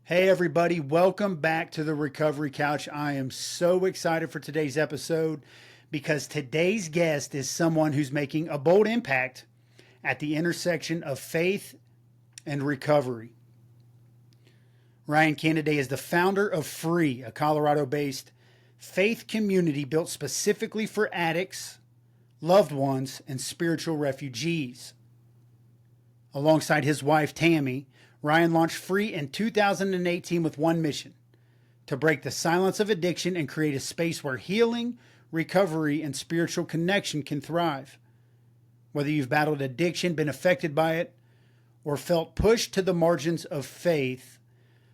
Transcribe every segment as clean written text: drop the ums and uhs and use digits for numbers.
Hey, everybody, welcome back to the Recovery Couch. I am so excited for today's episode because today's guest is someone who's making a bold impact at the intersection of faith and recovery. Ryan Canaday is the founder of Free, a Colorado based faith community built specifically for addicts, loved ones, and spiritual refugees. Alongside his wife, Tammy, Ryan launched Free in 2018 with one mission: to break the silence of addiction and create a space where healing, recovery, and spiritual connection can thrive. Whether you've battled addiction, been affected by it, or felt pushed to the margins of faith,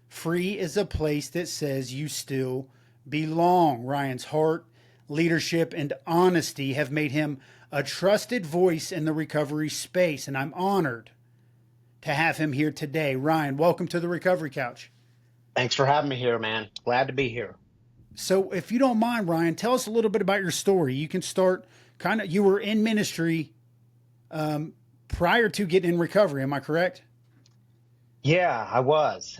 Free is a place that says you still belong. Ryan's heart, leadership, and honesty have made him a trusted voice in the recovery space, and I'm honored to have him here today. Ryan, welcome to the Recovery Couch. Thanks for having me here, man. Glad to be here. So, if you don't mind, Ryan, tell us a little bit about your story. You can start you were in ministry prior to getting in recovery. Am I correct? Yeah, I was.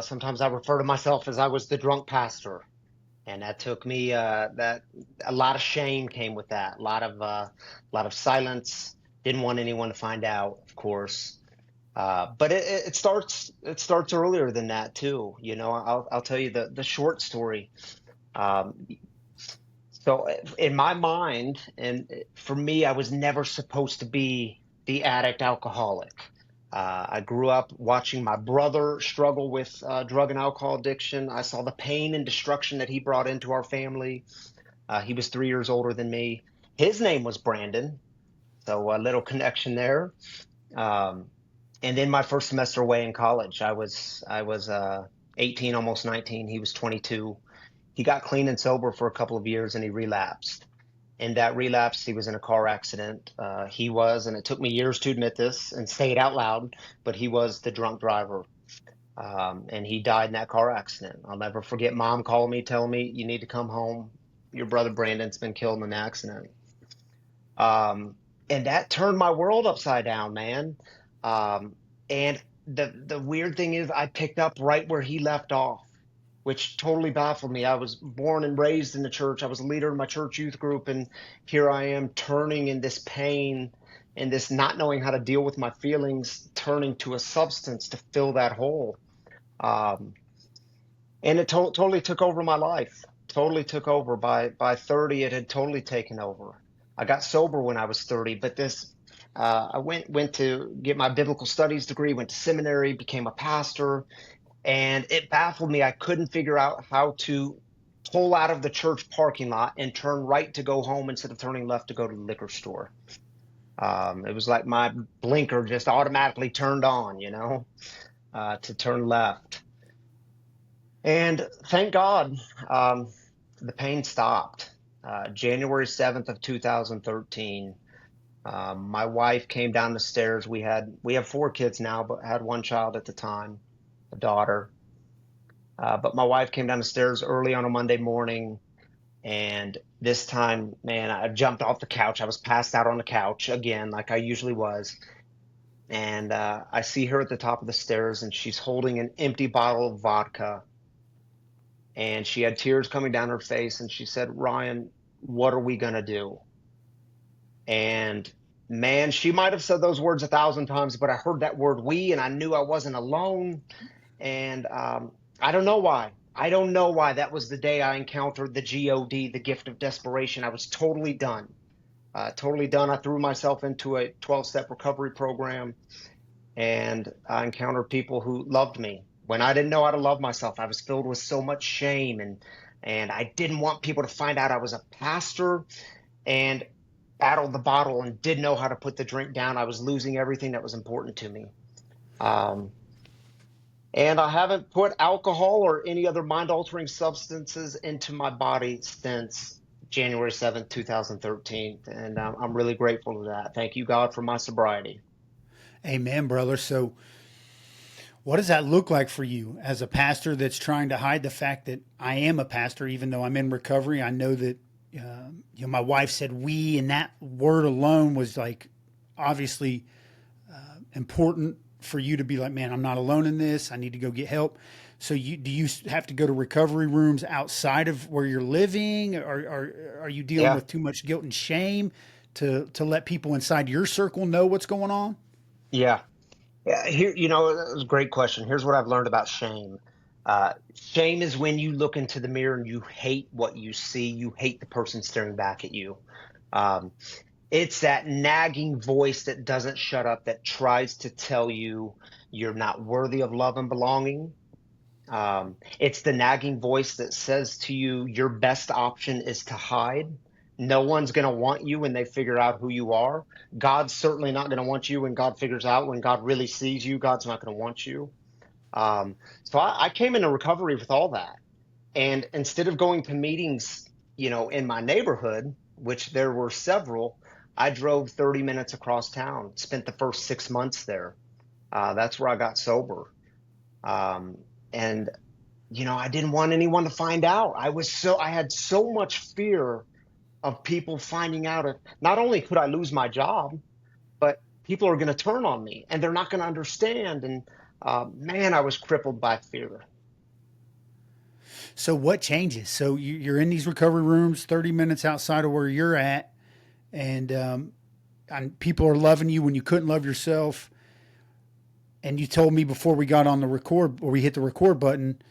Sometimes I refer to myself as I was the drunk pastor, and that took me that a lot of shame came with that. A lot of silence. Didn't want anyone to find out, of course. But it starts earlier than that too. I'll tell you the short story. Um, So in my mind, and for me, I was never supposed to be the addict alcoholic. I grew up watching my brother struggle with drug and alcohol addiction. I saw the pain and destruction that he brought into our family. He was 3 years older than me. His name was Brandon, so a little connection there. Um, and then my first semester away in college, I was 18, almost 19. He was 22. He got clean and sober for a couple of years and he relapsed. In that relapse, he was in a car accident. He was, and it took me years to admit this and say it out loud, but he was the drunk driver. And he died in that car accident. I'll never forget mom calling me, telling me, "You need to come home. Your brother Brandon's been killed in an accident." Um, and that turned my world upside down, man. Um, and the weird thing is, I picked up right where he left off, which totally baffled me. I was born and raised in the church. I was a leader in my church youth group, and here I am turning in this pain and this not knowing how to deal with my feelings, turning to a substance to fill that hole. Um, and it totally took over my life. Totally took over. By 30, it had totally taken over. I got sober when I was 30, but I went to get my biblical studies degree, went to seminary, became a pastor, and it baffled me. I couldn't figure out how to pull out of the church parking lot and turn right to go home instead of turning left to go to the liquor store. It was like my blinker just automatically turned on, to turn left. And thank God, the pain stopped. January 7th of 2013, my wife came down the stairs. We have four kids now, but had one child at the time, a daughter. But my wife came down the stairs early on a Monday morning, and this time, man, I jumped off the couch. I was passed out on the couch again, like I usually was. And I see her at the top of the stairs, and she's holding an empty bottle of vodka. And she had tears coming down her face, and she said, "Ryan, what are we gonna do?" And man, she might have said those words 1,000 times, but I heard that word "we," and I knew I wasn't alone. And I don't know why. I don't know why that was the day I encountered the GOD, the gift of desperation. I was totally done. Totally done. I threw myself into a 12-step recovery program, and I encountered people who loved me. When I didn't know how to love myself, I was filled with so much shame, and I didn't want people to find out I was a pastor, and battled the bottle and didn't know how to put the drink down. I was losing everything that was important to me. Um, And I haven't put alcohol or any other mind-altering substances into my body since January 7th, 2013. And I'm really grateful to that. Thank you, God, for my sobriety. Amen, brother. So, what does that look like for you as a pastor that's trying to hide the fact that I am a pastor, even though I'm in recovery? I know that my wife said "we," and that word alone was like obviously important for you to be like, man, I'm not alone in this. I need to go get help. So do you have to go to recovery rooms outside of where you're living? Or are you dealing Yeah. with too much guilt and shame to let people inside your circle know what's going on? Yeah. Yeah. Here, that was a great question. Here's what I've learned about shame. Shame is when you look into the mirror and you hate what you see. You hate the person staring back at you. Um, it's that nagging voice that doesn't shut up, that tries to tell you you're not worthy of love and belonging. It's the nagging voice that says to you, your best option is to hide. No one's going to want you when they figure out who you are. God's certainly not going to want you when God figures out, when God really sees you, God's not going to want you. So I came into recovery with all that. And instead of going to meetings, in my neighborhood, which there were several, I drove 30 minutes across town, spent the first 6 months there. That's where I got sober. Um, and I didn't want anyone to find out. I had so much fear of people finding out. If not only could I lose my job, but people are going to turn on me and they're not going to understand. And man, I was crippled by fear. So what changes? So you're in these recovery rooms, 30 minutes outside of where you're at, and people are loving you when you couldn't love yourself. And you told me before we got on the record, or we hit the record button,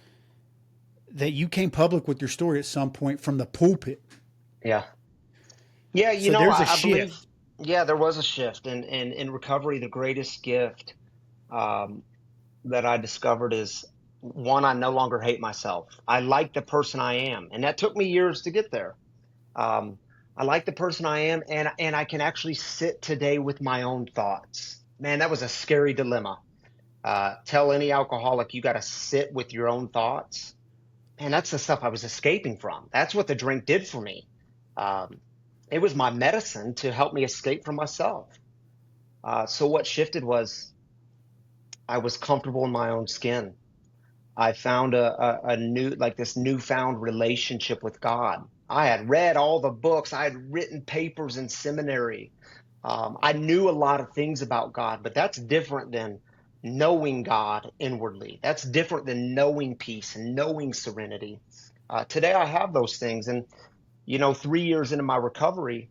that you came public with your story at some point from the pulpit. Yeah. Yeah. So there's a I believe, shift. yeah, there was a shift. And in recovery, the greatest gift um, that I discovered is one, I no longer hate myself. I like the person I am. And that took me years to get there. Um, I like the person I am, and I can actually sit today with my own thoughts. Man, that was a scary dilemma. Tell any alcoholic you got to sit with your own thoughts. And that's the stuff I was escaping from. That's what the drink did for me. Um, it was my medicine to help me escape from myself. So what shifted was I was comfortable in my own skin. I found a new, like this newfound relationship with God. I had read all the books, I had written papers in seminary. I knew a lot of things about God, but that's different than knowing God inwardly. That's different than knowing peace and knowing serenity. Today I have those things. And, 3 years into my recovery,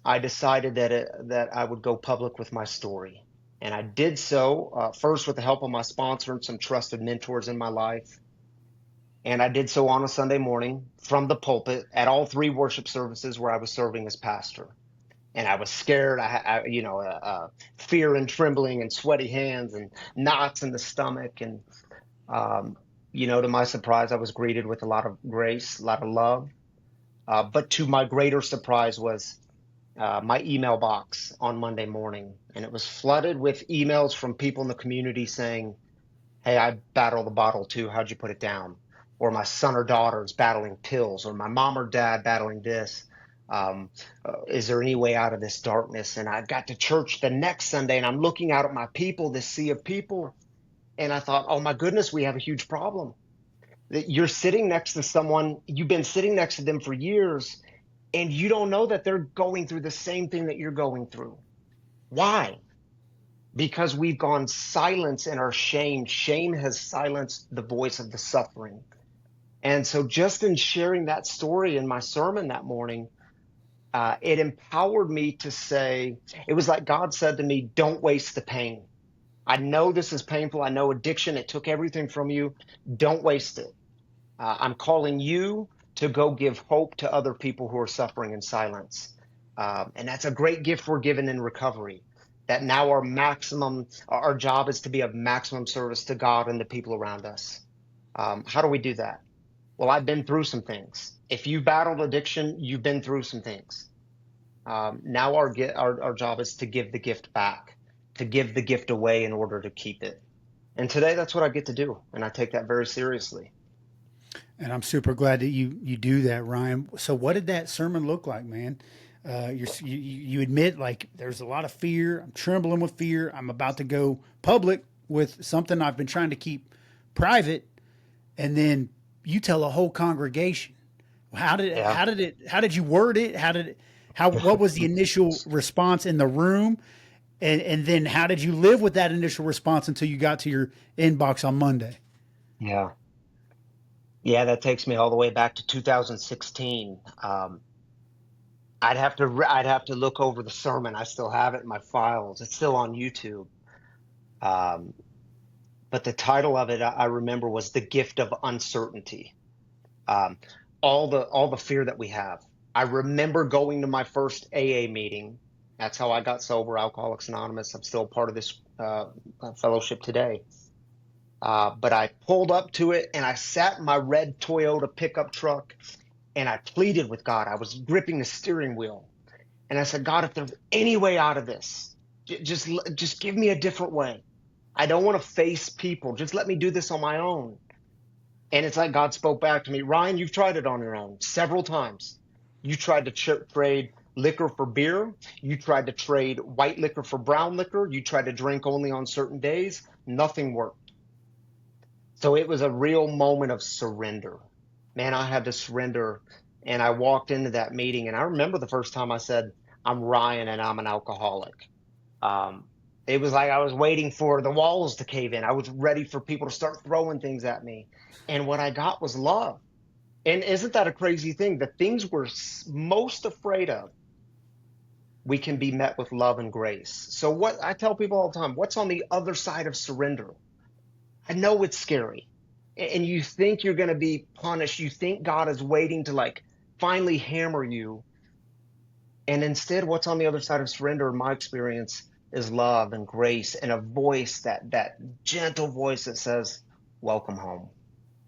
I decided that I would go public with my story. And I did so first with the help of my sponsor and some trusted mentors in my life. And I did so on a Sunday morning from the pulpit at all three worship services where I was serving as pastor. And I was scared. Fear and trembling and sweaty hands and knots in the stomach. And, um, to my surprise, I was greeted with a lot of grace, a lot of love. But to my greater surprise was my email box on Monday morning. And it was flooded with emails from people in the community saying, hey, I battle the bottle too. How'd you put it down? Or my son or daughter is battling pills, or my mom or dad battling this. Is there any way out of this darkness? And I got to church the next Sunday and I'm looking out at my people, this sea of people. And I thought, oh my goodness, we have a huge problem. That you're sitting next to someone, you've been sitting next to them for years, and you don't know that they're going through the same thing that you're going through. Why? Because we've gone silence in our shame. Shame has silenced the voice of the suffering. And so just in sharing that story in my sermon that morning, it empowered me to say, it was like God said to me, don't waste the pain. I know this is painful. I know addiction, it took everything from you. Don't waste it. I'm calling you to go give hope to other people who are suffering in silence. And that's a great gift we're given in recovery. That now our job is to be of maximum service to God and the people around us. How do we do that? Well, I've been through some things. If you battled addiction, you've been through some things. Now our job is to give the gift back, to give the gift away in order to keep it. And today, that's what I get to do, and I take that very seriously. And I'm super glad that you do that, Ryan. So what did that sermon look like, man? You admit like there's a lot of fear. I'm trembling with fear. I'm about to go public with something I've been trying to keep private, and then you tell a whole congregation. Yeah. How did you word it? What was the initial response in the room? And then how did you live with that initial response until you got to your inbox on Monday? Yeah. Yeah, that takes me all the way back to 2016. I'd have to look over the sermon. I still have it in my files. It's still on YouTube. Um, but the title of it, I remember, was "The Gift of Uncertainty." Um, all the fear that we have. I remember going to my first AA meeting. That's how I got sober, Alcoholics Anonymous. I'm still part of this fellowship today. But I pulled up to it and I sat in my red Toyota pickup truck and I pleaded with God. I was gripping the steering wheel and I said, God, if there's any way out of this, just give me a different way. I don't want to face people. Just let me do this on my own. And it's like God spoke back to me, Ryan, you've tried it on your own several times. You tried to trade liquor for beer. You tried to trade white liquor for brown liquor. You tried to drink only on certain days. Nothing worked. So it was a real moment of surrender. Man, I had to surrender. And I walked into that meeting, and I remember the first time I said, I'm Ryan and I'm an alcoholic. Um, it was like I was waiting for the walls to cave in. I was ready for people to start throwing things at me. And what I got was love. And isn't that a crazy thing? The things we're most afraid of, we can be met with love and grace. So what I tell people all the time, what's on the other side of surrender? I know it's scary. And you think you're going to be punished. You think God is waiting to like finally hammer you. And instead, what's on the other side of surrender, in my experience, is love and grace and a voice, that gentle voice that says, welcome home.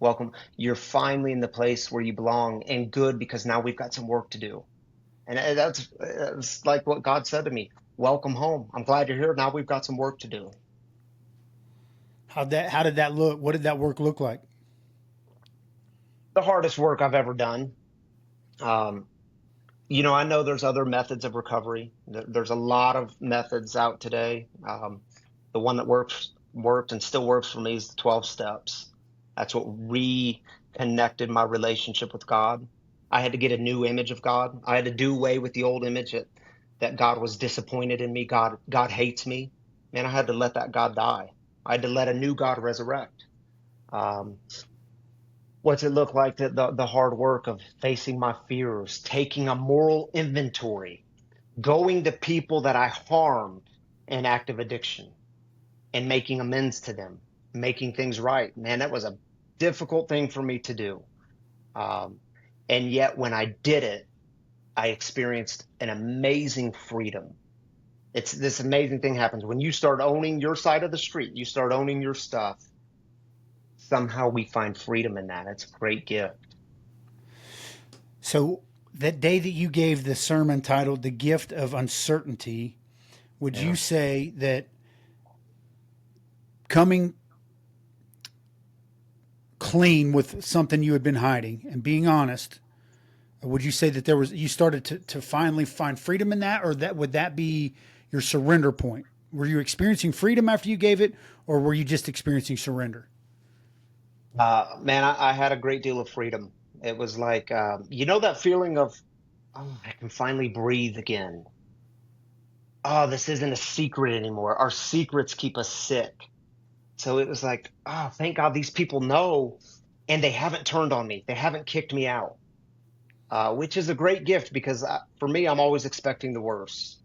Welcome. You're finally in the place where you belong, and good, because now we've got some work to do. And that's like what God said to me. Welcome home. I'm glad you're here. Now we've got some work to do. How did that look? What did that work look like? The hardest work I've ever done. Um, I know there's other methods of recovery. There's a lot of methods out today. The one that worked and still works for me is the 12 steps. That's what reconnected my relationship with God. I had to get a new image of God. I had to do away with the old image that God was disappointed in me. God hates me. Man, I had to let that God die. I had to let a new God resurrect. Um, What's it look like, the hard work of facing my fears, taking a moral inventory, going to people that I harmed in active addiction and making amends to them, making things right. Man, that was a difficult thing for me to do. Um, and yet when I did it, I experienced an amazing freedom. It's this amazing thing happens when you start owning your side of the street, you start owning your stuff. Somehow we find freedom in that. It's a great gift. So that day that you gave the sermon titled "The Gift of Uncertainty," would you Yeah. say that coming clean with something you had been hiding and being honest, would you say that you started to finally find freedom in that, or that would that be your surrender point? Were you experiencing freedom after you gave it, or were you just experiencing surrender? Man, I had a great deal of freedom. It was like, that feeling of, oh, I can finally breathe again. Oh, this isn't a secret anymore. Our secrets keep us sick. So it was like, oh, thank God these people know, and they haven't turned on me. They haven't kicked me out, which is a great gift because for me, I'm always expecting the worst.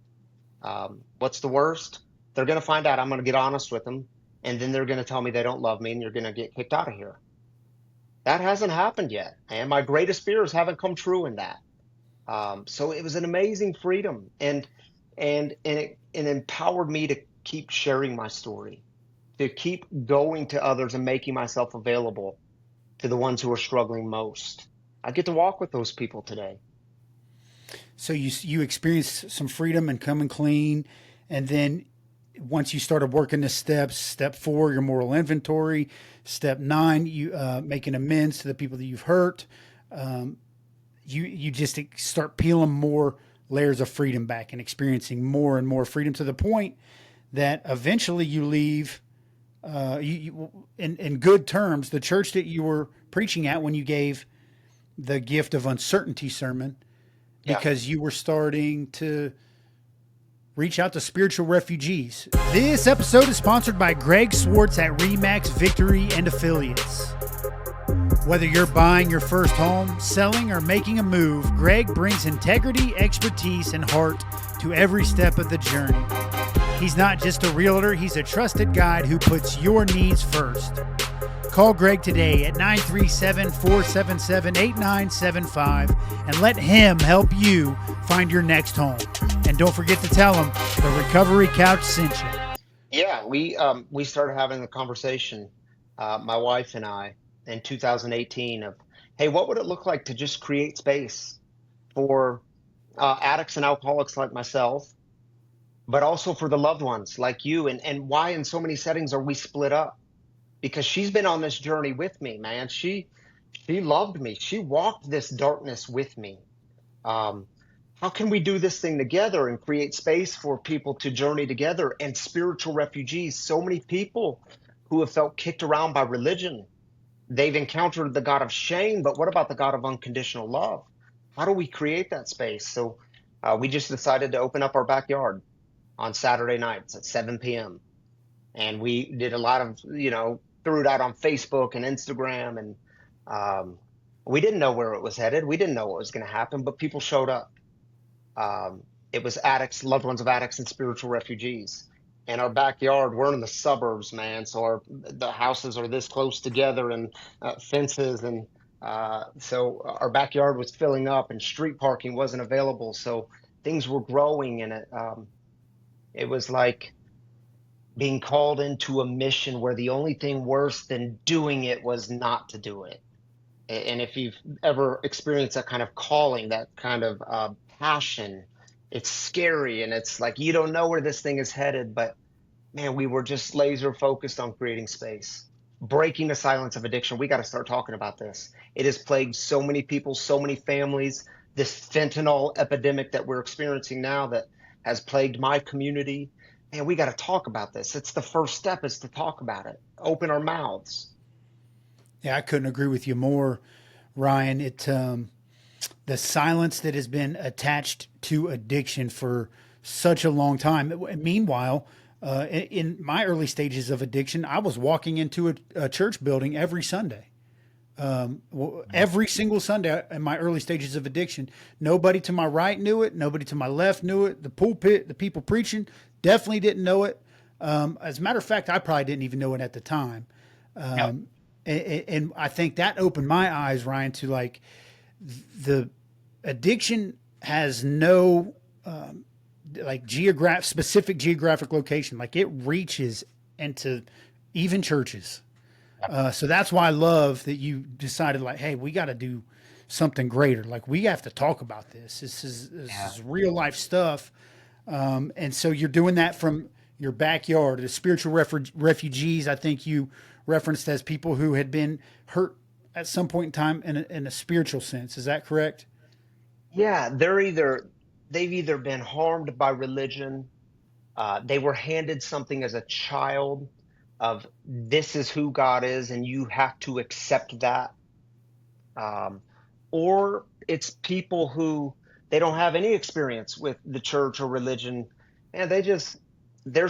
What's the worst? They're going to find out. I'm going to get honest with them, and then they're going to tell me they don't love me, and you're going to get kicked out of here. That hasn't happened yet, and my greatest fears haven't come true in that. So it was an amazing freedom, and it empowered me to keep sharing my story, to keep going to others and making myself available to the ones who are struggling most. I get to walk with those people today. So you experienced some freedom and coming clean, and then once you started working the steps, step 4, your moral inventory, step 9, you making amends to the people that you've hurt. You just start peeling more layers of freedom back and experiencing more and more freedom to the point that eventually you leave in good terms the church that you were preaching at when you gave the gift of uncertainty sermon, Yeah. because you were starting to reach out to spiritual refugees. This episode is sponsored by Greg Swartz at Remax Victory and Affiliates. Whether you're buying your first home, selling, or making a move, Greg brings integrity, expertise, and heart to every step of the journey. He's not just a realtor, he's a trusted guide who puts your needs first. Call Greg today at 937-477-8975 and let him help you find your next home. And don't forget to tell him the Recovery Couch sent you. Yeah, we started having a conversation, my wife and I, in 2018 of, hey, what would it look like to just create space for addicts and alcoholics like myself, but also for the loved ones like you, and why in so many settings are we split up? Because she's been on this journey with me, man. She loved me. She walked this darkness with me. How can we do this thing together and create space for people to journey together and spiritual refugees? So many people who have felt kicked around by religion. They've encountered the God of shame, but what about the God of unconditional love? How do we create that space? So we just decided to open up our backyard on Saturday nights at 7 p.m. And we did a lot of, threw it out on Facebook and Instagram. And we didn't know where it was headed. We didn't know what was going to happen, but people showed up. It was addicts, loved ones of addicts and spiritual refugees. And our backyard, we're in the suburbs, man. So the houses are this close together and fences. And so our backyard was filling up and street parking wasn't available. So things were growing, and it was like being called into a mission where the only thing worse than doing it was not to do it. And if you've ever experienced that kind of calling, that kind of passion, it's scary, and it's like you don't know where this thing is headed. But man, we were just laser focused on creating space, breaking the silence of addiction. We got to start talking about this. It has plagued so many people, so many families. This fentanyl epidemic that we're experiencing now that has plagued my community. Man, we got to talk about this. It's the first step, is to talk about it. Open our mouths. Yeah, I couldn't agree with you more, Ryan. The silence that has been attached to addiction for such a long time. Meanwhile, in my early stages of addiction, I was walking into a church building every Sunday. Every single Sunday in my early stages of addiction. Nobody to my right knew it. Nobody to my left knew it. The pulpit, the people preaching definitely didn't know it. As a matter of fact, I probably didn't even know it at the time. Yep. And I think that opened my eyes, Ryan, to like the addiction has no specific geographic location. Like it reaches into even churches. So that's why I love that you decided, like, hey, we got to do something greater. Like we have to talk about this. This is real life stuff. And so you're doing that from your backyard. The spiritual refugees, I think you referenced as people who had been hurt at some point in time in a spiritual sense. Is that correct? Yeah, they've either been harmed by religion, they were handed something as a child of, this is who God is and you have to accept that. Or it's people who they don't have any experience with the church or religion, and there's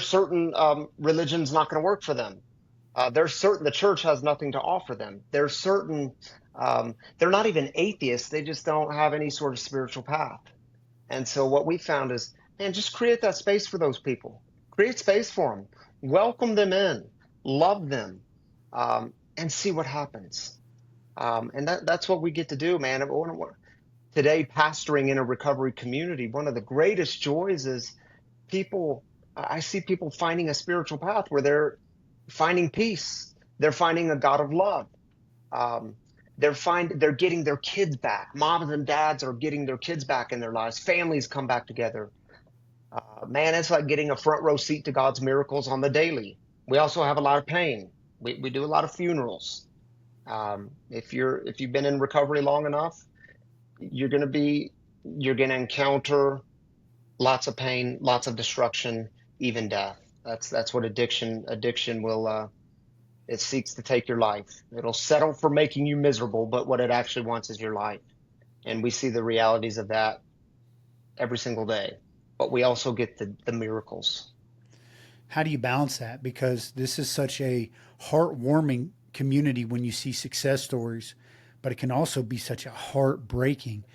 certain religion's not going to work for them. There's certain the church has nothing to offer them. There's certain they're not even atheists. They just don't have any sort of spiritual path. And so what we found is, man, just create that space for those people. Create space for them. Welcome them in. Love them, and see what happens. And that's what we get to do, man. Today, pastoring in a recovery community, one of the greatest joys is I see people finding a spiritual path where they're finding peace. They're finding a God of love. They're getting their kids back. Moms and dads are getting their kids back in their lives. Families come back together. Man, it's like getting a front row seat to God's miracles on the daily. We also have a lot of pain. We do a lot of funerals. If you've been in recovery long enough, you're going to encounter lots of pain, lots of destruction, even death. That's what addiction will, it seeks to take your life. It'll settle for making you miserable, but what it actually wants is your life. And we see the realities of that every single day. but we also get the miracles. How do you balance that? Because this is such a heartwarming community when you see success stories, but it can also be such a heartbreaking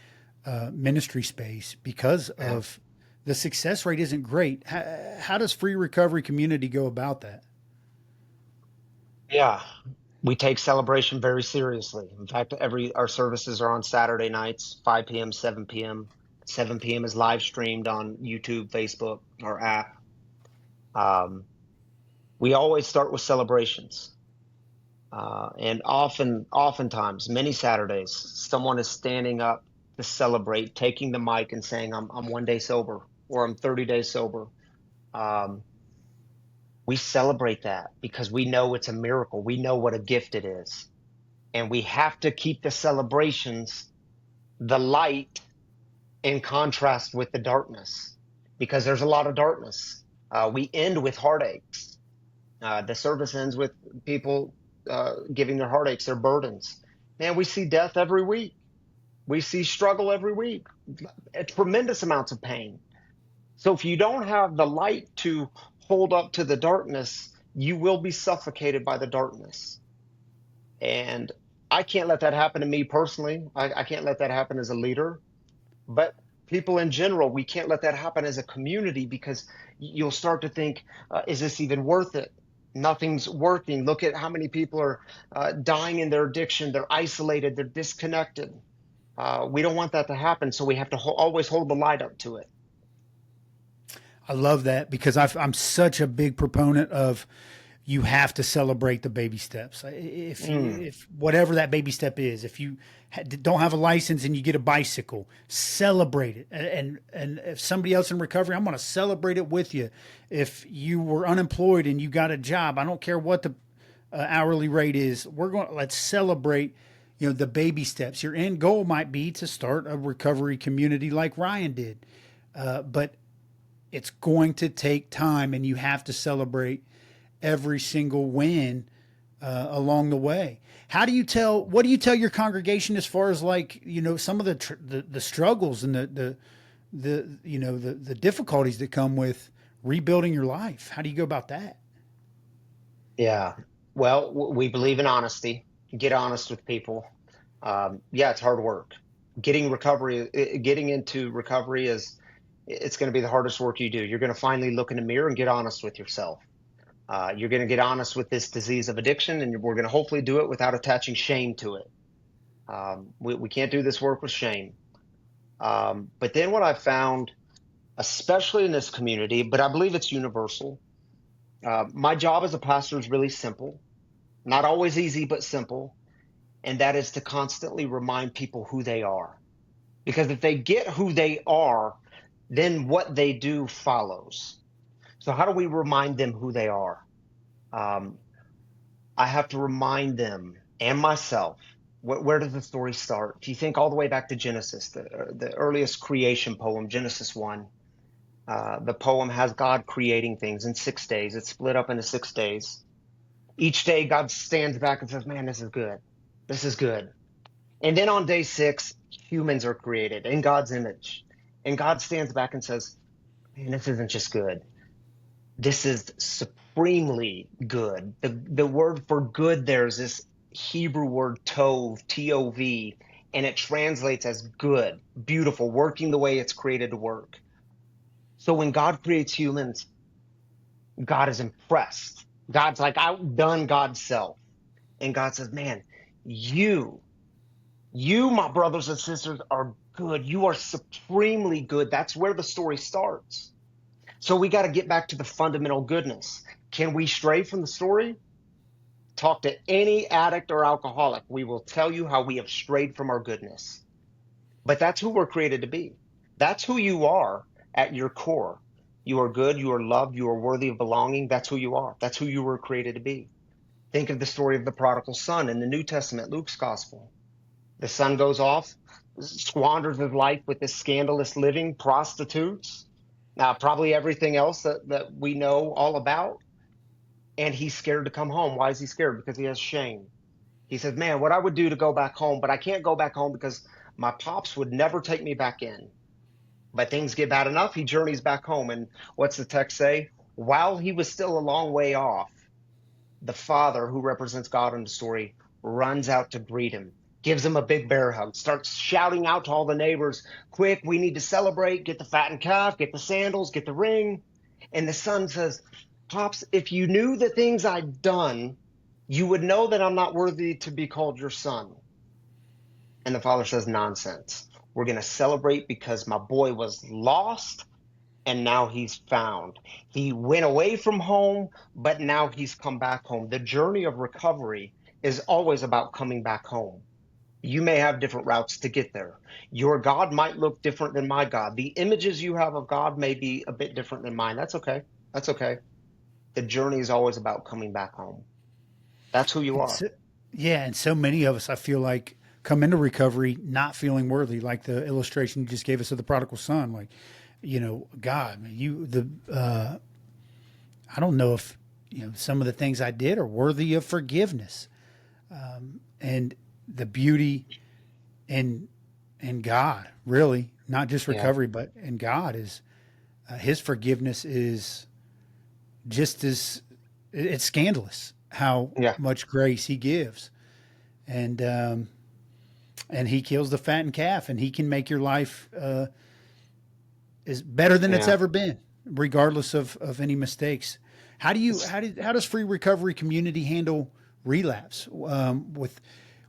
ministry space because Yeah. of the success rate isn't great. How does Free Recovery Community go about that? Yeah. We take celebration very seriously. In fact, every our services are on Saturday nights, 5 p.m., 7 p.m. 7 p.m. is live streamed on YouTube, Facebook, our app. Um, we always start with celebrations. And oftentimes, many Saturdays, someone is standing up to celebrate, taking the mic and saying, I'm 1 day sober or I'm 30 days sober. Um, we celebrate that because we know it's a miracle. We know what a gift it is. And we have to keep the celebrations, the light, in contrast with the darkness because there's a lot of darkness. We end with heartaches. The service ends with people giving their heartaches, their burdens. Man, we see death every week. We see struggle every week, tremendous amounts of pain. So if you don't have the light to hold up to the darkness, you will be suffocated by the darkness. And I can't let that happen to me personally. I can't let that happen as a leader. But people in general, we can't let that happen as a community because you'll start to think, is this even worth it? Nothing's working. Look at how many people are dying in their addiction. They're isolated. They're disconnected. We don't want that to happen, so we have to always hold the light up to it. I love that because I'm such a big proponent of you have to celebrate the baby steps. Mm, If whatever that baby step is, if you don't have a license and you get a bicycle, celebrate it. And if somebody else in recovery, I'm going to celebrate it with you. If you were unemployed and you got a job, I don't care what the hourly rate is. Let's celebrate. The baby steps. Your end goal might be to start a recovery community like Ryan did, but it's going to take time, and you have to celebrate every single win along the way. How do you tell? What do you tell your congregation as far as like some of the struggles and the difficulties that come with rebuilding your life? How do you go about that? yeah. Well, we believe in honesty. Get honest with people. Yeah, it's hard work. Getting into recovery it's going to be the hardest work you do. You're going to finally look in the mirror and get honest with yourself. You're going to get honest with this disease of addiction, and we're going to hopefully do it without attaching shame to it. We can't do this work with shame. But then what I found, especially in this community, but I believe it's universal, my job as a pastor is really simple, not always easy, but simple. And that is to constantly remind people who they are. Because if they get who they are, then what they do follows. So, how do we remind them who they are? Um, I have to remind them and myself. Where does the story start? If you think all the way back to Genesis, the earliest creation poem, Genesis 1, the poem has God creating things in 6 days. It's split up into 6 days. Each day, God stands back and says, man, this is good. This is good. And then on day 6, humans are created in God's image. And God stands back and says, man, this isn't just good. This is supremely good. The word for good there is this Hebrew word tov, T-O-V, and it translates as good, beautiful, working the way it's created to work. So when God creates humans, God is impressed. God's like outdone God's self. And God says, man, you, my brothers and sisters, are good. You are supremely good. That's where the story starts. So we got to get back to the fundamental goodness. Can we stray from the story? Talk to any addict or alcoholic. We will tell you how we have strayed from our goodness. But that's who we're created to be. That's who you are at your core. You are good. You are loved. You are worthy of belonging. That's who you are. That's who you were created to be. Think of the story of the prodigal son in the New Testament, Luke's gospel. The son goes off, squanders his life with this scandalous living, prostitutes, probably everything else that we know all about. And he's scared to come home. Why is he scared? Because he has shame. He says, man, what I would do to go back home, but I can't go back home because my pops would never take me back in. But things get bad enough, he journeys back home. And what's the text say? While he was still a long way off, the father, who represents God in the story, runs out to greet him, gives him a big bear hug, starts shouting out to all the neighbors, quick, we need to celebrate, get the fattened calf, get the sandals, get the ring. And the son says, Pops, if you knew the things I'd done, you would know that I'm not worthy to be called your son. And the father says, nonsense. We're going to celebrate because my boy was lost and now he's found. He went away from home, but now he's come back home. The journey of recovery is always about coming back home. You may have different routes to get there. Your God might look different than my God. The images you have of God may be a bit different than mine. That's okay. That's okay. The journey is always about coming back home. That's who you And are. so, yeah, and so many of us, I feel like, come into recovery not feeling worthy, like the illustration you just gave us of the prodigal son. Like, God, man, I don't know if some of the things I did are worthy of forgiveness, and the beauty in God, really, not just Yeah. recovery, but in God is His forgiveness is just as it's scandalous how Yeah. much grace He gives, and He kills the fattened calf, and He can make your life is better than it's Yeah. ever been, regardless of any mistakes. How does Free Recovery Community handle relapse? With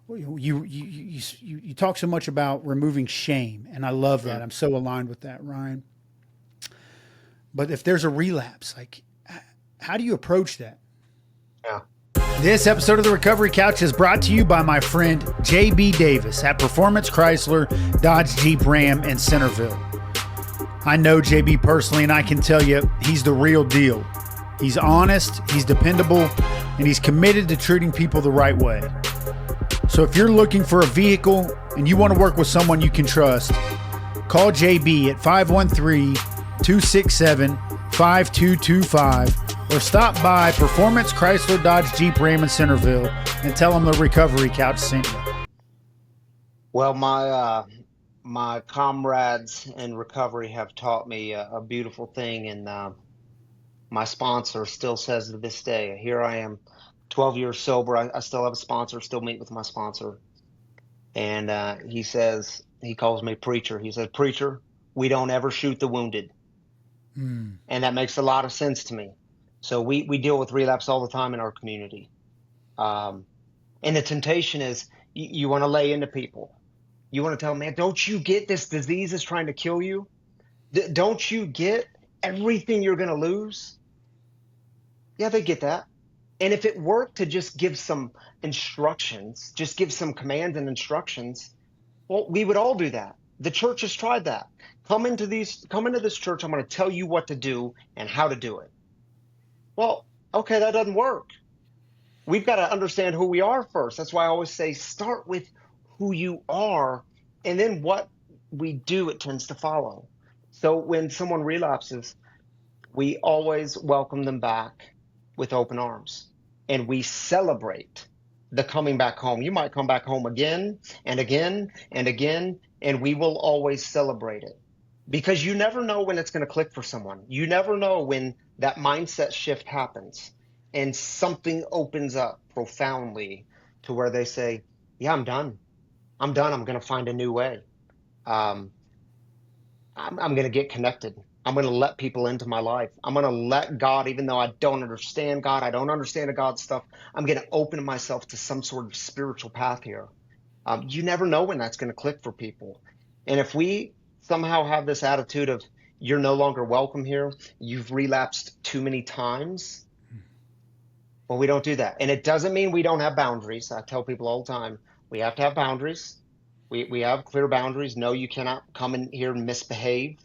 you talk so much about removing shame, and I love that. Mm. I'm so aligned with that, Ryan. But if there's a relapse, like how do you approach that? Yeah. This episode of the Recovery Couch is brought to you by my friend JB Davis at Performance Chrysler Dodge Jeep Ram in Centerville. I know JB personally, and I can tell you he's the real deal. He's honest, he's dependable, and he's committed to treating people the right way. So if you're looking for a vehicle and you want to work with someone you can trust, call JB at 513-267-5225 or stop by Performance Chrysler Dodge Jeep Ram in Centerville and tell them the Recovery Couch sent you. Well, my comrades in recovery have taught me a beautiful thing, and my sponsor still says to this day, here I am, 12 years sober. I still have a sponsor, still meet with my sponsor, and he calls me preacher. He said, preacher, we don't ever shoot the wounded, and that makes a lot of sense to me. So we deal with relapse all the time in our community, um, and the temptation is you want to lay into people. You want to tell them, man, don't you get this disease is trying to kill you? Don't you get everything you're going to lose? Yeah, they get that. And if it worked to just give some instructions, just give some commands and instructions, well, we would all do that. The church has tried that. Come into this church. I'm going to tell you what to do and how to do it. Well, okay, that doesn't work. We've got to understand who we are first. That's why I always say start with who you are, and then what we do, it tends to follow. So when someone relapses, we always welcome them back with open arms and we celebrate the coming back home. You might come back home again and again and again, and we will always celebrate it because you never know when it's going to click for someone. You never know when that mindset shift happens and something opens up profoundly to where they say, yeah, I'm done. I'm done. I'm going to find a new way. Um, I'm going to get connected. I'm going to let people into my life. I'm going to let God, even though I don't understand God, I don't understand the God stuff, I'm going to open myself to some sort of spiritual path here. You never know when that's going to click for people. And if we somehow have this attitude of you're no longer welcome here, you've relapsed too many times, well, we don't do that. And it doesn't mean we don't have boundaries. I tell people all the time, we have to have boundaries. We have clear boundaries. No, you cannot come in here and misbehave.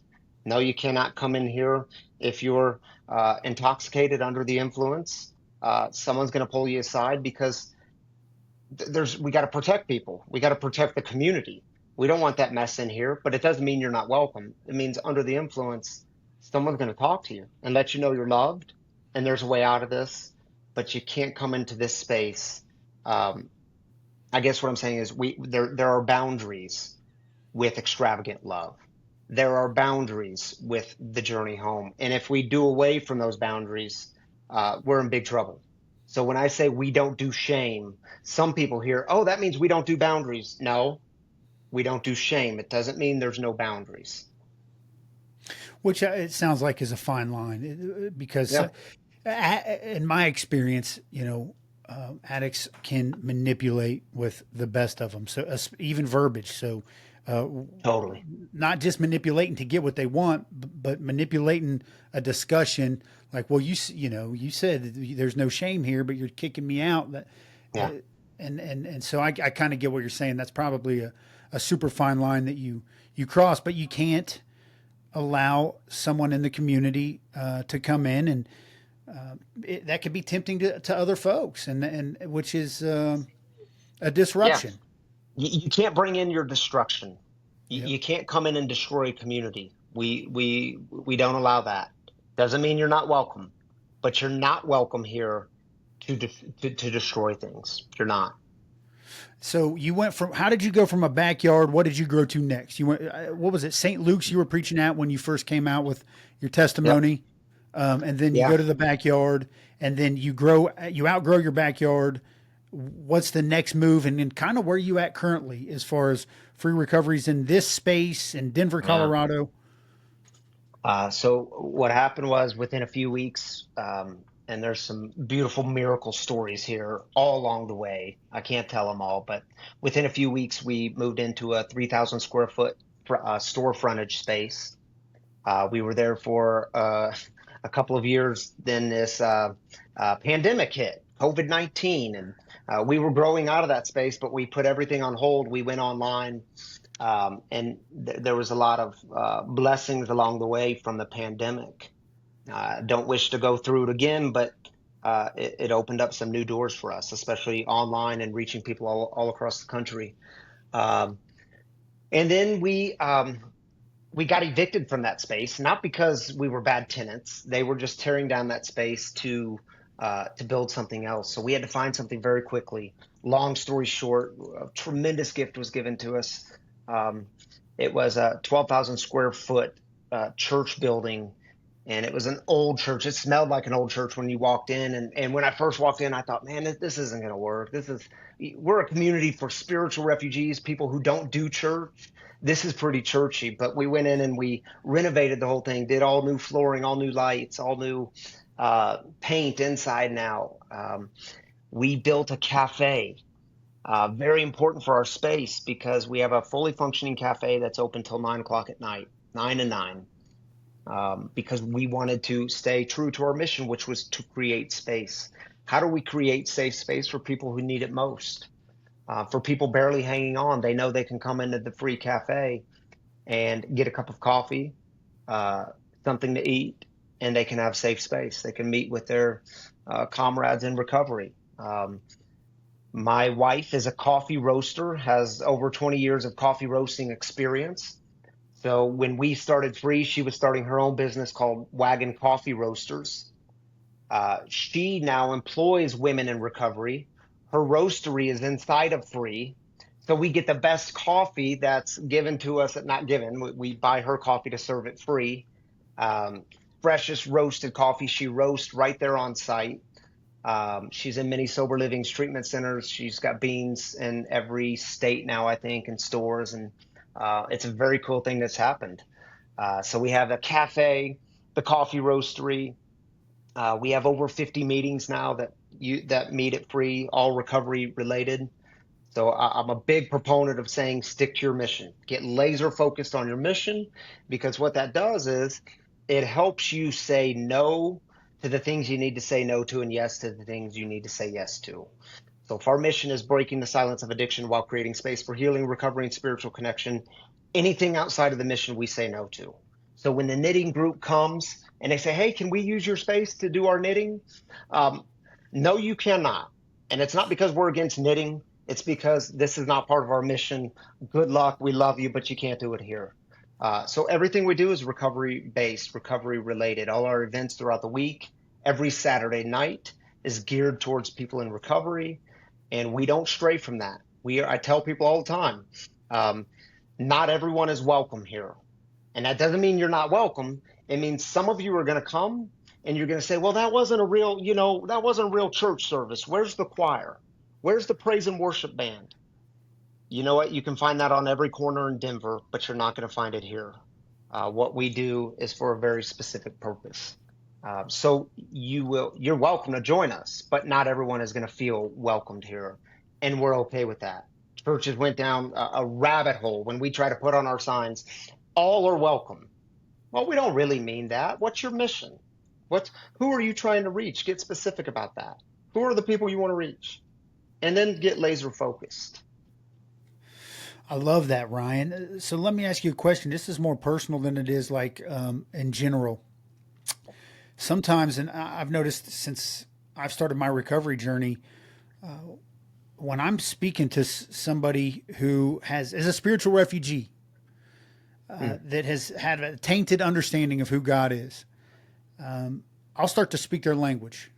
No, you cannot come in here if you're intoxicated under the influence. Someone's going to pull you aside because we got to protect people. We got to protect the community. We don't want that mess in here, but it doesn't mean you're not welcome. It means under the influence, someone's going to talk to you and let you know you're loved and there's a way out of this, but you can't come into this space. Um, I guess what I'm saying is there are boundaries with extravagant love. there are boundaries with the journey home. And if we do away from those boundaries, we're in big trouble. So when I say we don't do shame, some people hear, oh, that means we don't do boundaries. No, we don't do shame. It doesn't mean there's no boundaries. Which it sounds like is a fine line because Yeah, in my experience, addicts can manipulate with the best of them. So even verbiage. So uh, totally. not just manipulating to get what they want, but manipulating a discussion like, well, you said there's no shame here, but you're kicking me out. That, uh, Yeah. and so I kind of get what you're saying. That's probably a super fine line that you cross, but you can't allow someone in the community to come in and that could be tempting to other folks, and which is a Yeah. disruption. You can't bring in your destruction. Yep. You can't come in and destroy a community. We don't allow that. Doesn't mean you're not welcome, but you're not welcome here to destroy things. You're not. So you went from how did you go from a backyard? What did you grow to next? You went what was it? St. Luke's you were preaching at when you first came out with your Yep. testimony, and then you Yeah. go to the backyard, and then you outgrow your backyard. What's the next move, and then kind of where you at currently as far as free recoveries in this space in Denver, Yeah. Colorado? So what happened was within a few weeks, and there's some beautiful miracle stories here all along the way. I can't tell them all, but within a few weeks, we moved into a 3,000 square foot store frontage space. We were there for a couple of years. Then this pandemic hit, COVID-19, and we were growing out of that space, but we put everything on hold. We went online, and there was a lot of blessings along the way from the pandemic. Don't wish to go through it again, but it opened up some new doors for us, especially online and reaching people all across the country. Um, and then we got evicted from that space, not because we were bad tenants. They were just tearing down that space to build something else. So we had to find something very quickly. Long story short, a tremendous gift was given to us. Um, it was a 12,000 square foot church building, and it was an old church. It smelled like an old church when you walked in. And when I first walked in, I thought, man, this isn't going to work. We're a community for spiritual refugees, people who don't do church. This is pretty churchy. But we went in and we renovated the whole thing, did all new flooring, all new lights, all new paint inside and out. We built a cafe, very important for our space because we have a fully functioning cafe that's open till 9 o'clock at night, 9 to 9, because we wanted to stay true to our mission, which was to create space. How do we create safe space for people who need it most? For people barely hanging on, they know they can come into the free cafe and get a cup of coffee, uh, something to eat, and they can have safe space. They can meet with their comrades in recovery. My wife is a coffee roaster, has over 20 years of coffee roasting experience. So when we started Free, she was starting her own business called Wagon Coffee Roasters. She now employs women in recovery. Her roastery is inside of Free. So we get the best coffee that's given to us, not given. We buy her coffee to serve it free. Um, Freshest roasted coffee she roasts right there on site. She's in many sober livings treatment centers. She's got beans in every state now, I think, in stores, and it's a very cool thing that's happened. So we have a cafe, the coffee roastery. We have over 50 meetings now that meet at Free, all recovery related. So I'm a big proponent of saying stick to your mission, get laser focused on your mission, because what that does is it helps you say no to the things you need to say no to and yes to the things you need to say yes to. So if our mission is breaking the silence of addiction while creating space for healing, recovery, and spiritual connection, anything outside of the mission we say no to. So when the knitting group comes and they say, hey, can we use your space to do our knitting? Um, no, you cannot. And it's not because we're against knitting. It's because this is not part of our mission. Good luck. We love you, but you can't do it here. So everything we do is recovery based, recovery related. All our events throughout the week, every Saturday night is geared towards people in recovery, and we don't stray from that. I tell people all the time, um, not everyone is welcome here. And that doesn't mean you're not welcome. It means some of you are going to come and you're going to say, well, that wasn't a real, that wasn't a real church service. Where's the choir? Where's the praise and worship band? You know what? You can find that on every corner in Denver, but you're not going to find it here. What we do is for a very specific purpose. So you're welcome to join us, but not everyone is going to feel welcomed here, and we're okay with that. Churches went down a rabbit hole when we try to put on our signs, all are welcome. Well, we don't really mean that. What's your mission? Who are you trying to reach? Get specific about that. Who are the people you want to reach? And then get laser focused. I love that, Ryan. So let me ask you a question. This is more personal than it is like in general. Sometimes, and I've noticed since I've started my recovery journey, when I'm speaking to somebody who is a spiritual refugee that has had a tainted understanding of who God is, I'll start to speak their language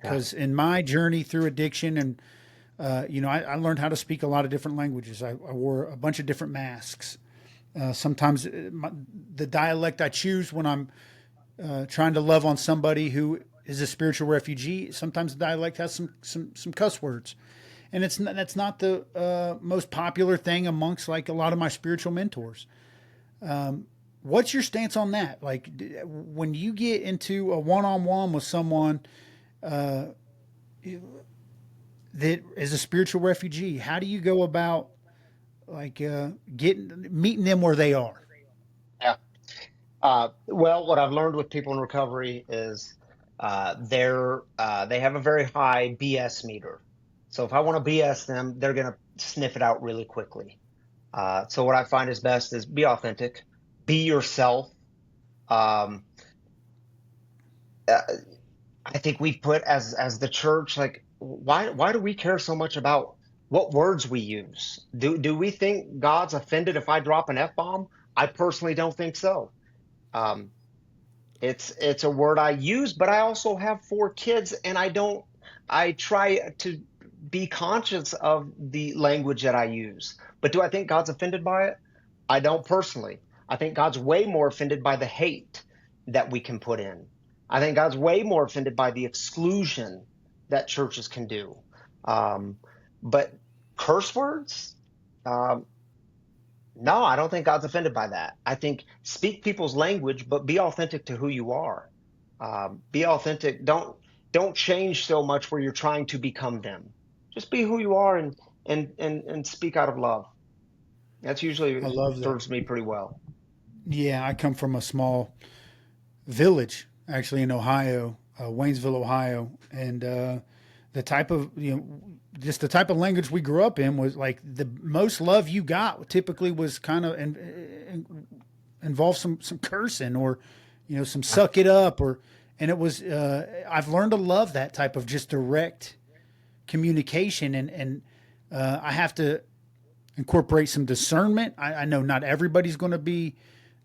because in my journey through addiction and I learned how to speak a lot of different languages. I wore a bunch of different masks. Sometimes the dialect I choose when I'm trying to love on somebody who is a spiritual refugee. Sometimes the dialect has some cuss words, and that's not the most popular thing amongst like a lot of my spiritual mentors. What's your stance on that? Like when you get into a one-on-one with someone that is a spiritual refugee, how do you go about like meeting them where they are? Yeah. Well, what I've learned with people in recovery is they have a very high BS meter. So if I want to BS them, they're going to sniff it out really quickly. So what I find is best is be authentic, be yourself. Um, uh, I think we put as the church, like, why do we care so much about what words we use? Do we think God's offended if I drop an F-bomb? I personally don't think so. Um, it's a word I use, but I also have 4 kids, and I try to be conscious of the language that I use. But do I think God's offended by it? I don't personally. I think God's way more offended by the hate that we can put in. I think God's way more offended by the exclusion that churches can do. Um, but curse words? Um, no, I don't think God's offended by that. I think speak people's language, but be authentic to who you are. Be authentic. Don't change so much where you're trying to become them. Just be who you are and speak out of love. That's I usually love that. serves me pretty well. Yeah, I come from a small village actually in Ohio, Waynesville, Ohio, and the type of just the type of language we grew up in was like the most love you got typically was kind of involved some cursing or some suck it up or and it was I've learned to love that type of just direct communication and I have to incorporate some discernment. I know not everybody's going to be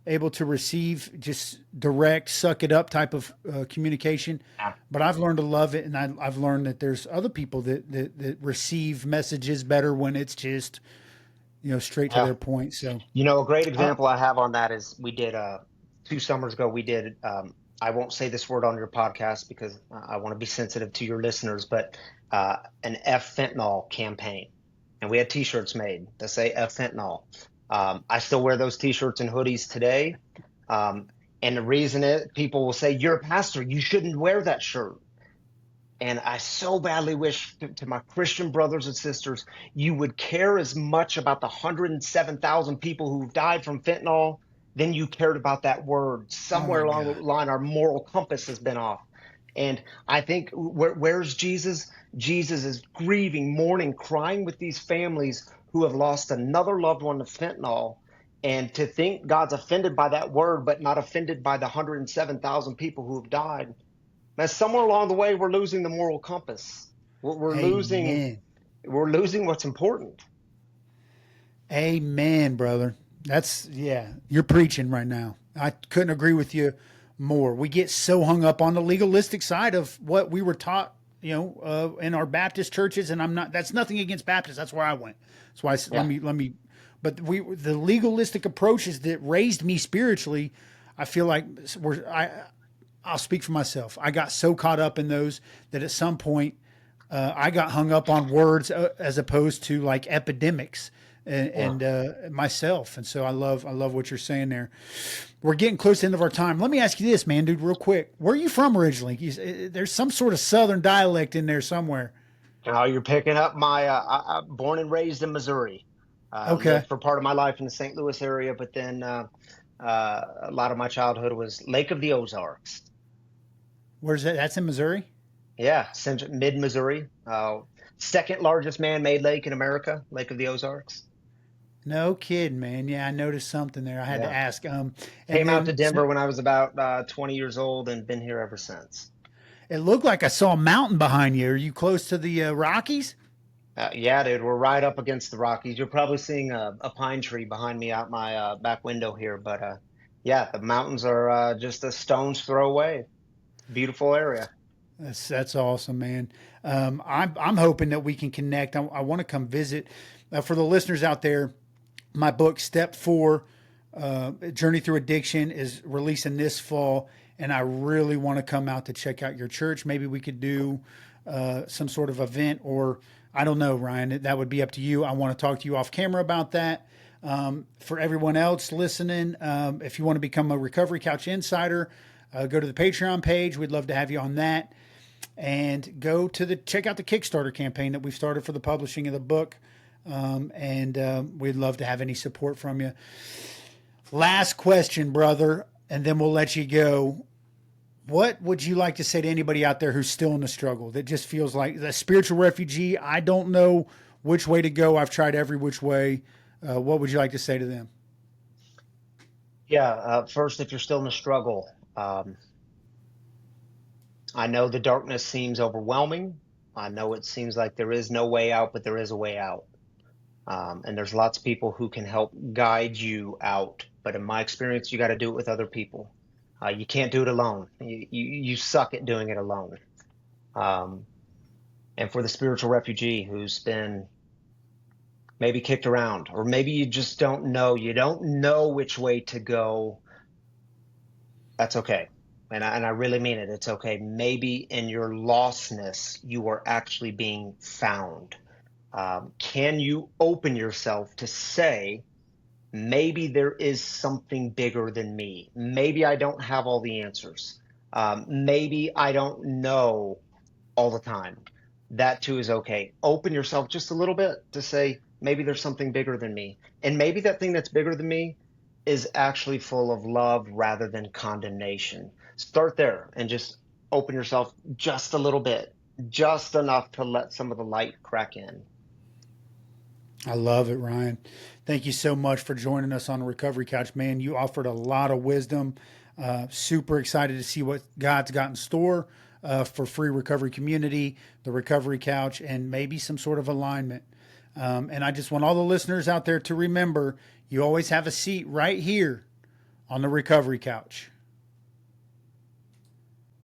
able to receive just direct suck it up type of communication, Yeah. but I've learned to love it, and I've learned that there's other people that receive messages better when it's just straight to Yeah. their point. So A great uh, example I have on that is we did 2 summers ago, we did I won't say this word on your podcast because I want to be sensitive to your listeners, but an F fentanyl campaign. And we had t-shirts made that say F fentanyl. I still wear those t-shirts and hoodies today. Um, and the reason is people will say, you're a pastor, you shouldn't wear that shirt. And I so badly wish to my Christian brothers and sisters, you would care as much about the 107,000 people who've died from fentanyl than you cared about that word. oh Somewhere my along the God, line, our moral compass has been off. And I think where's Jesus? Jesus is grieving, mourning, crying with these families who have lost another loved one to fentanyl. And to think God's offended by that word, but not offended by the 107,000 people who have died. Now, somewhere along the way, we're losing the moral compass. We're losing amen, we're losing what's important. amen, brother. That's yeah, you're preaching right now. I couldn't agree with you more. We get so hung up on the legalistic side of what we were taught in our Baptist churches, and I'm not. That's nothing against Baptists. That's where I went. That's why Yeah. let me. But the legalistic approaches that raised me spiritually, I feel like I'll speak for myself. I got so caught up in those that at some point I got hung up on words as opposed to like epidemics Yeah. and myself. And so I love what you're saying there. We're getting close to the end of our time. Let me ask you this, man, dude, real quick. Where are you from originally? There's some sort of Southern dialect in there somewhere. Now you're picking up my. I'm born and raised in Missouri. Okay. Lived for part of my life in the St. Louis area, but then a lot of my childhood was Lake of the Ozarks. Where's that? That's in Missouri? Yeah, central, mid Missouri. Second largest man-made lake in America, Lake of the Ozarks. No kidding, man. Yeah, I noticed something there. I had to Yeah. ask. And Came out to then Denver when I was about 20 years old and been here ever since. it looked like I saw a mountain behind you. Are you close to the Rockies? Yeah, dude, we're right up against the Rockies. You're probably seeing a pine tree behind me out my back window here, but yeah, the mountains are just a stone's throw away. Beautiful area. That's awesome, man. I'm hoping that we can connect. I want to come visit. For the listeners out there, my book Step 4, Journey Through Addiction, is releasing this fall, and I really want to come out to check out your church. Maybe we could do some sort of event, or I don't know, Ryan. That would be up to you. I want to talk to you off camera about that. For everyone else listening, if you want to become a Recovery Couch Insider, go to the Patreon page. We'd love to have you on that. And check out the Kickstarter campaign that we've started for the publishing of the book. We'd love to have any support from you. Last question, brother, and then we'll let you go. What would you like to say to anybody out there who's still in the struggle, that just feels like the spiritual refugee? I don't know which way to go. I've tried every which way. What would you like to say to them? Yeah, first, if you're still in the struggle, I know the darkness seems overwhelming. I know it seems like there is no way out, but there is a way out. And there's lots of people who can help guide you out. But in my experience, you got to do it with other people. You can't do it alone. You suck at doing it alone. Um, and for the spiritual refugee who's been maybe kicked around, or maybe you don't know which way to go, that's okay. And I really mean it. It's okay. Maybe in your lostness, you are actually being found. Can you open yourself to say, maybe there is something bigger than me? Maybe I don't have all the answers. Maybe I don't know all the time. That too is okay. Open yourself just a little bit to say, maybe there's something bigger than me. And maybe that thing that's bigger than me is actually full of love rather than condemnation. Start there and just open yourself just a little bit, just enough to let some of the light crack in. I love it, Ryan. Thank you so much for joining us on the Recovery Couch, man. You offered a lot of wisdom. Super excited to see what God's got in store for Free Recovery Community, the Recovery Couch, and maybe some sort of alignment. And I just want all the listeners out there to remember, you always have a seat right here on the Recovery Couch.